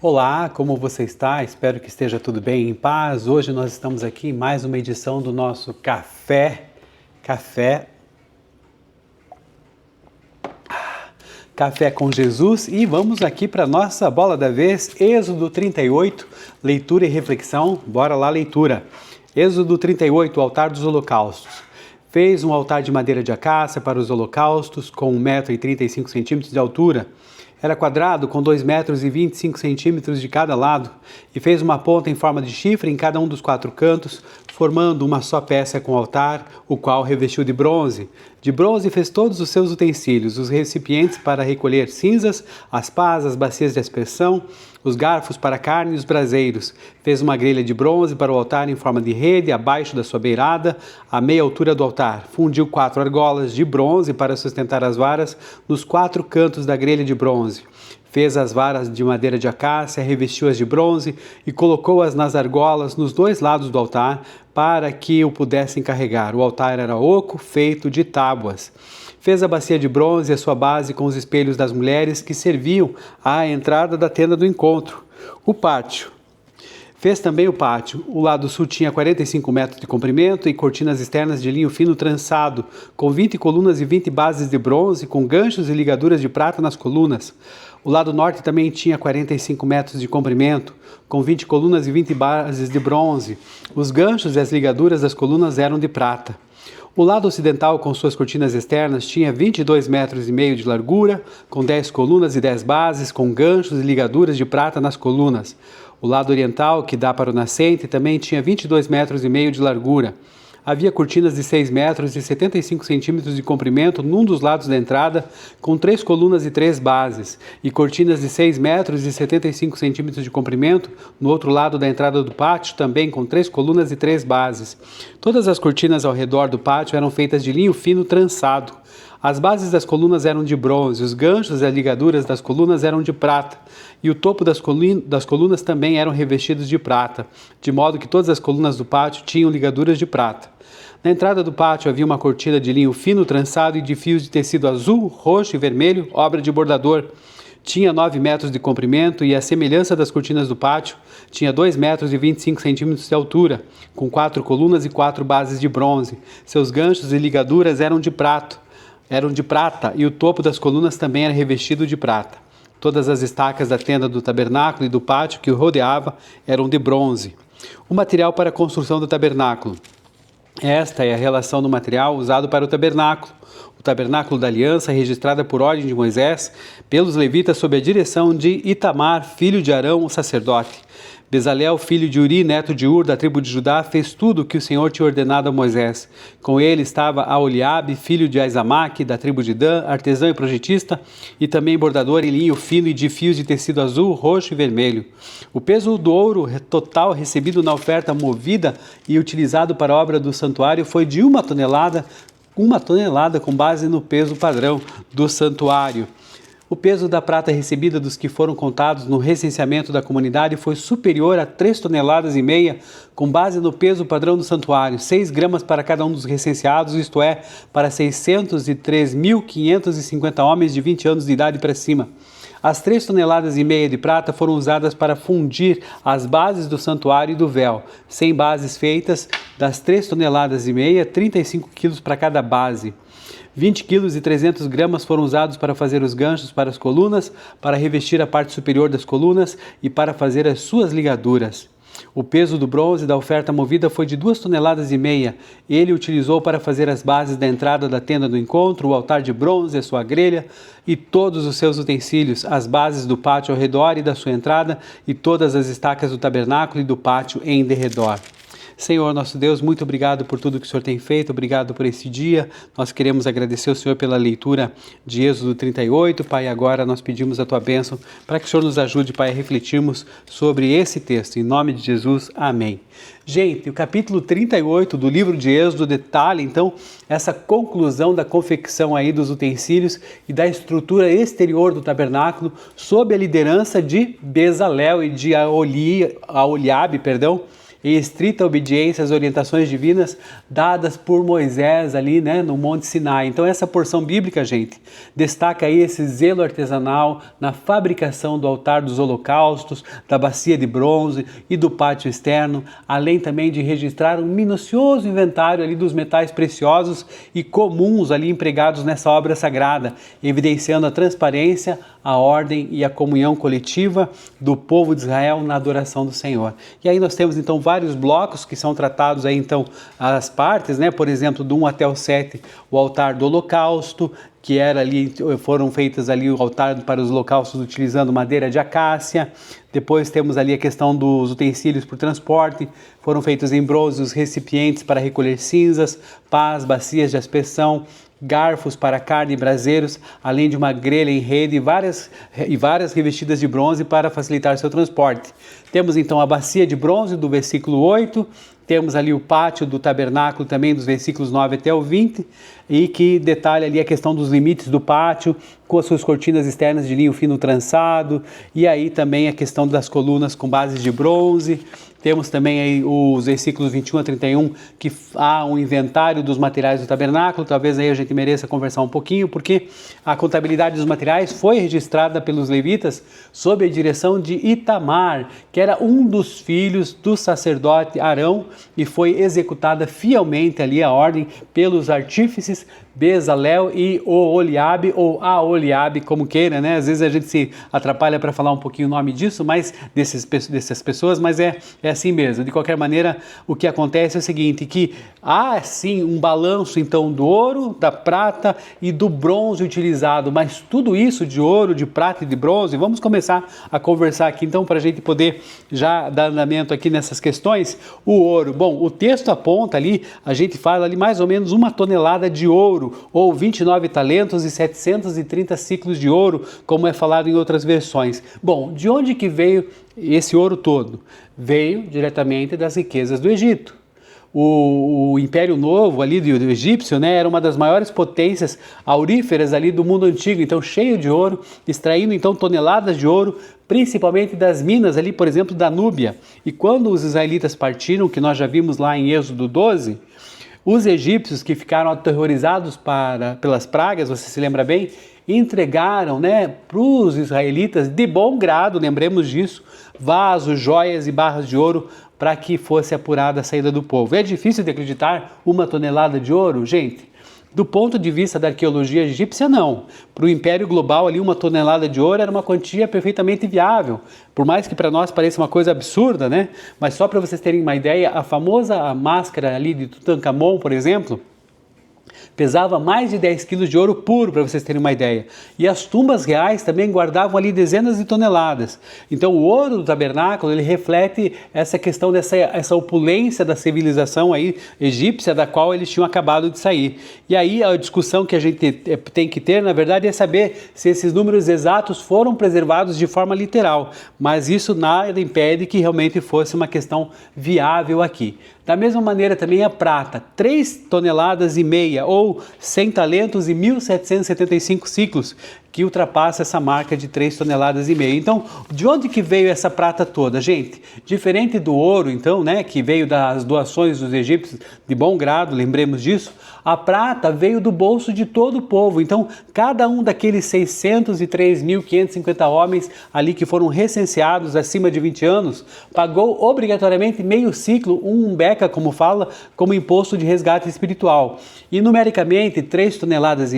Olá, como você está? Espero que esteja tudo bem, em paz. Hoje nós estamos aqui em mais uma edição do nosso Café com Jesus e vamos aqui para a nossa bola da vez, Êxodo 38, leitura e reflexão. Bora lá, leitura. Êxodo 38, o altar dos holocaustos. Fez um altar de madeira de acácia para os holocaustos com 1,35 m de altura. Era quadrado com 2,25 m de cada lado e fez uma ponta em forma de chifre em cada um dos 4 cantos, formando uma só peça com altar, o qual revestiu de bronze. De bronze fez todos os seus utensílios, os recipientes para recolher cinzas, as pás, as bacias de aspersão, os garfos para a carne e os braseiros. Fez uma grelha de bronze para o altar em forma de rede, abaixo da sua beirada, à meia altura do altar. Fundiu 4 argolas de bronze para sustentar as varas nos 4 cantos da grelha de bronze. Fez as varas de madeira de acácia, revestiu-as de bronze e colocou-as nas argolas nos 2 lados do altar para que o pudessem carregar. O altar era oco, feito de tábuas. Fez a bacia de bronze e a sua base com os espelhos das mulheres que serviam à entrada da tenda do encontro. O pátio. Fez também o pátio. O lado sul tinha 45 metros de comprimento e cortinas externas de linho fino trançado, com 20 colunas e 20 bases de bronze, com ganchos e ligaduras de prata nas colunas. O lado norte também tinha 45 metros de comprimento, com 20 colunas e 20 bases de bronze. Os ganchos e as ligaduras das colunas eram de prata. O lado ocidental, com suas cortinas externas, tinha 22,5 metros de largura, com 10 colunas e 10 bases, com ganchos e ligaduras de prata nas colunas. O lado oriental, que dá para o nascente, também tinha 22,5 metros de largura. Havia cortinas de 6 metros e 75 centímetros de comprimento num dos lados da entrada, com 3 colunas e 3 bases, e cortinas de 6 metros e 75 centímetros de comprimento no outro lado da entrada do pátio, também com 3 colunas e 3 bases. Todas as cortinas ao redor do pátio eram feitas de linho fino trançado. As bases das colunas eram de bronze, os ganchos e as ligaduras das colunas eram de prata, e o topo das colunas também eram revestidos de prata, de modo que todas as colunas do pátio tinham ligaduras de prata. Na entrada do pátio havia uma cortina de linho fino trançado e de fios de tecido azul, roxo e vermelho, obra de bordador. Tinha 9 metros de comprimento e, à semelhança das cortinas do pátio, tinha 2 metros e 25 centímetros de altura, com 4 colunas e 4 bases de bronze. Seus ganchos e ligaduras eram de prata e o topo das colunas também era revestido de prata. Todas as estacas da tenda do tabernáculo e do pátio que o rodeava eram de bronze. O material para a construção do tabernáculo. Esta é a relação do material usado para o tabernáculo da aliança, registrada por ordem de Moisés, pelos levitas sob a direção de Itamar, filho de Arão, o sacerdote. Bezalel, filho de Uri, neto de Ur, da tribo de Judá, fez tudo o que o Senhor tinha ordenado a Moisés. Com ele estava Aholiabe, filho de Aizamaque, da tribo de Dan, artesão e projetista, e também bordador em linho fino e de fios de tecido azul, roxo e vermelho. O peso do ouro total recebido na oferta movida e utilizado para a obra do santuário foi de 1 tonelada com base no peso padrão do santuário. O peso da prata recebida dos que foram contados no recenseamento da comunidade foi superior a 3,5 toneladas, com base no peso padrão do santuário, 6 gramas para cada um dos recenseados, isto é, para 603.550 homens de 20 anos de idade para cima. As 3,5 toneladas de prata foram usadas para fundir as bases do santuário e do véu. 100 bases feitas, das 3,5 toneladas, 35 quilos para cada base. 20 quilos e 300 gramas foram usados para fazer os ganchos para as colunas, para revestir a parte superior das colunas e para fazer as suas ligaduras. O peso do bronze da oferta movida foi de 2,5 toneladas. Ele utilizou para fazer as bases da entrada da tenda do encontro, o altar de bronze, a sua grelha e todos os seus utensílios, as bases do pátio ao redor e da sua entrada e todas as estacas do tabernáculo e do pátio em derredor. Senhor, nosso Deus, muito obrigado por tudo que o Senhor tem feito, obrigado por esse dia. Nós queremos agradecer ao Senhor pela leitura de Êxodo 38, Pai. Agora nós pedimos a Tua bênção para que o Senhor nos ajude, Pai, a refletirmos sobre esse texto. Em nome de Jesus, amém. Gente, o capítulo 38 do livro de Êxodo detalha, então, essa conclusão da confecção aí dos utensílios e da estrutura exterior do tabernáculo sob a liderança de Bezalel e de Aholiabe, em estrita obediência às orientações divinas dadas por Moisés ali, né, no Monte Sinai. Então essa porção bíblica, gente, destaca aí esse zelo artesanal na fabricação do altar dos holocaustos, da bacia de bronze e do pátio externo, além também de registrar um minucioso inventário ali dos metais preciosos e comuns ali empregados nessa obra sagrada, evidenciando a transparência, a ordem e a comunhão coletiva do povo de Israel na adoração do Senhor. E aí nós temos então vários blocos que são tratados aí então as partes, né? Por exemplo, do 1 até o 7, o altar do holocausto, que era ali, foram feitas ali o altar para os holocaustos utilizando madeira de acácia. Depois temos ali a questão dos utensílios para o transporte, foram feitos em bronze os recipientes para recolher cinzas, pás, bacias de aspersão, garfos para carne e braseiros, além de uma grelha em rede e várias revestidas de bronze para facilitar seu transporte. Temos então a bacia de bronze do versículo 8, temos ali o pátio do tabernáculo também dos versículos 9 até o 20, e que detalha ali a questão dos limites do pátio, com as suas cortinas externas de linho fino trançado, e aí também a questão das colunas com bases de bronze. Temos também aí os versículos 21 a 31, que há um inventário dos materiais do tabernáculo. Talvez aí a gente mereça conversar um pouquinho, porque a contabilidade dos materiais foi registrada pelos levitas sob a direção de Itamar, que era um dos filhos do sacerdote Arão, e foi executada fielmente ali a ordem pelos artífices Bezalel e Oholiabe, ou Aholiabe, como queira, né? Às vezes a gente se atrapalha para falar um pouquinho o nome disso, mas dessas pessoas, mas é assim mesmo. De qualquer maneira, o que acontece é o seguinte, que há sim um balanço então do ouro, da prata e do bronze utilizado, mas tudo isso de ouro, de prata e de bronze, vamos começar a conversar aqui então para a gente poder já dar andamento aqui nessas questões. O ouro, bom, o texto aponta ali, a gente fala ali mais ou menos 1 tonelada de ouro, ou 29 talentos e 730 ciclos de ouro, como é falado em outras versões. Bom, de onde que veio esse ouro todo? Veio diretamente das riquezas do Egito. O Império Novo ali do egípcio, né, era uma das maiores potências auríferas ali do mundo antigo, então cheio de ouro, extraindo então toneladas de ouro, principalmente das minas ali, por exemplo, da Núbia. E quando os israelitas partiram, que nós já vimos lá em Êxodo 12, os egípcios, que ficaram aterrorizados pelas pragas, você se lembra bem, entregaram, né, para os israelitas de bom grado, lembremos disso, vasos, joias e barras de ouro para que fosse apurada a saída do povo. É difícil de acreditar 1 tonelada de ouro, gente? Do ponto de vista da arqueologia egípcia, não. Para o Império Global, ali 1 tonelada de ouro era uma quantia perfeitamente viável. Por mais que para nós pareça uma coisa absurda, né? Mas só para vocês terem uma ideia, a famosa máscara ali de Tutankhamon, por exemplo, pesava mais de 10 quilos de ouro puro, para vocês terem uma ideia. E as tumbas reais também guardavam ali dezenas de toneladas. Então o ouro do tabernáculo, ele reflete essa questão essa opulência da civilização aí egípcia, da qual eles tinham acabado de sair. E aí a discussão que a gente tem que ter, na verdade, é saber se esses números exatos foram preservados de forma literal. Mas isso nada impede que realmente fosse uma questão viável aqui. Da mesma maneira também a prata, 3,5 toneladas, ou 100 talentos e 1.775 ciclos, que ultrapassa essa marca de 3,5 toneladas. Então, de onde que veio essa prata toda, gente? Diferente do ouro, então, né, que veio das doações dos egípcios de bom grado, lembremos disso, a prata veio do bolso de todo o povo. Então, cada um daqueles 603.550 homens ali que foram recenseados acima de 20 anos, pagou obrigatoriamente meio ciclo, um beca, como fala, como imposto de resgate espiritual. E numericamente, 3,5 toneladas,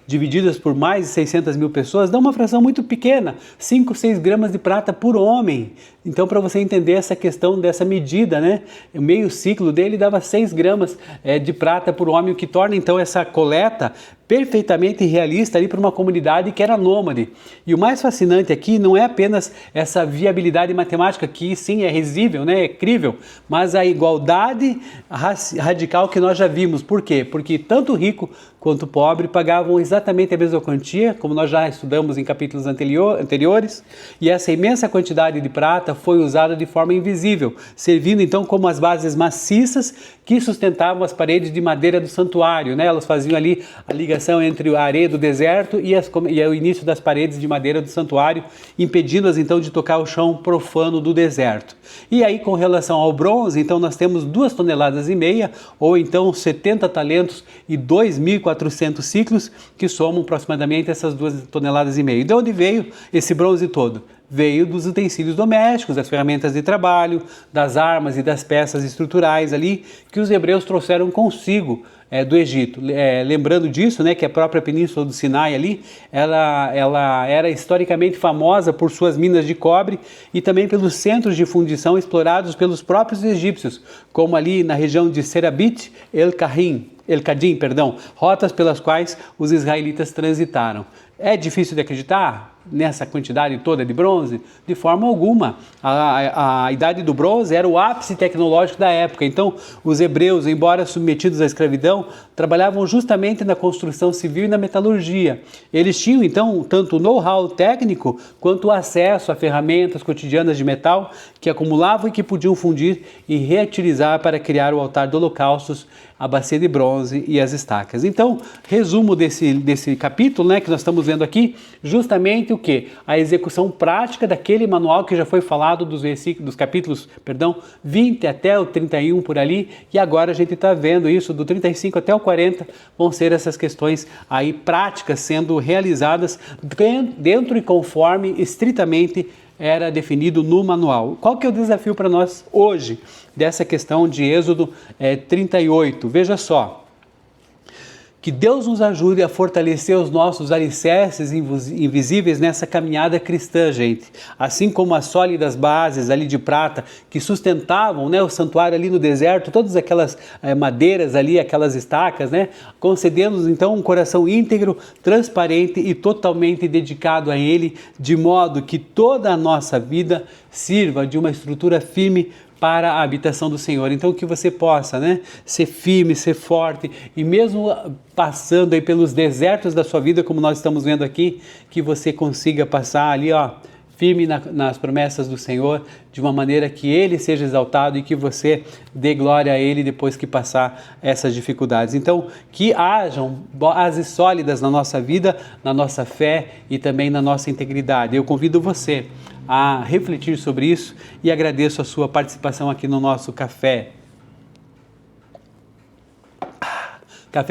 divididas por mais de 600 mil pessoas, dá uma fração muito pequena, 5, 6 gramas de prata por homem. Então, para você entender essa questão dessa medida, né, o meio ciclo dele dava 6 gramas de prata por homem, o que torna então essa coleta perfeitamente realista ali para uma comunidade que era nômade. E o mais fascinante aqui não é apenas essa viabilidade matemática, que sim é risível, né, é crível, mas a igualdade radical que nós já vimos. Por quê? Porque tanto rico quanto pobre pagavam exatamente a mesma quantia, como nós já estudamos em capítulos anteriores, e essa imensa quantidade de prata foi usada de forma invisível, servindo então como as bases maciças que sustentavam as paredes de madeira do santuário, né? Elas faziam ali a ligação ligação entre a areia do deserto e o início das paredes de madeira do santuário, impedindo-as então de tocar o chão profano do deserto. E aí, com relação ao bronze, então nós temos 2,5 toneladas, ou então 70 talentos e 2.400 ciclos, que somam aproximadamente essas 2,5 toneladas. E de onde veio esse bronze todo? Veio dos utensílios domésticos, das ferramentas de trabalho, das armas e das peças estruturais ali que os hebreus trouxeram consigo do Egito. Lembrando disso, né, que a própria Península do Sinai ali, ela era historicamente famosa por suas minas de cobre e também pelos centros de fundição explorados pelos próprios egípcios, como ali na região de Serabit, El-Kadim, rotas pelas quais os israelitas transitaram. É difícil de acreditar nessa quantidade toda de bronze? De forma alguma. A idade do bronze era o ápice tecnológico da época. Então, os hebreus, embora submetidos à escravidão, trabalhavam justamente na construção civil e na metalurgia. Eles tinham, então, tanto o know-how técnico quanto o acesso a ferramentas cotidianas de metal que acumulavam e que podiam fundir e reutilizar para criar o altar do holocaustos, a bacia de bronze e as estacas. Então, resumo desse capítulo, né, que nós estamos vendo aqui, justamente o que? A execução prática daquele manual que já foi falado dos capítulos 20 até o 31 por ali, e agora a gente está vendo isso, do 35 até o 40, vão ser essas questões aí práticas sendo realizadas dentro e conforme estritamente era definido no manual. Qual que é o desafio para nós hoje dessa questão de Êxodo 38? Veja só, que Deus nos ajude a fortalecer os nossos alicerces invisíveis nessa caminhada cristã, gente. Assim como as sólidas bases ali de prata que sustentavam, né, o santuário ali no deserto, todas aquelas madeiras ali, aquelas estacas, né, concedendo-nos então um coração íntegro, transparente e totalmente dedicado a Ele, de modo que toda a nossa vida sirva de uma estrutura firme para a habitação do Senhor. Então que você possa, né, ser firme, ser forte, e mesmo passando aí pelos desertos da sua vida, como nós estamos vendo aqui, que você consiga passar ali, firme nas promessas do Senhor, de uma maneira que Ele seja exaltado e que você dê glória a Ele depois que passar essas dificuldades. Então, que hajam bases sólidas na nossa vida, na nossa fé e também na nossa integridade. Eu convido você a refletir sobre isso e agradeço a sua participação aqui no nosso Café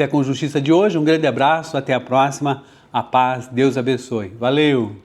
com Justiça de hoje. Um grande abraço, até a próxima. A paz, Deus abençoe. Valeu!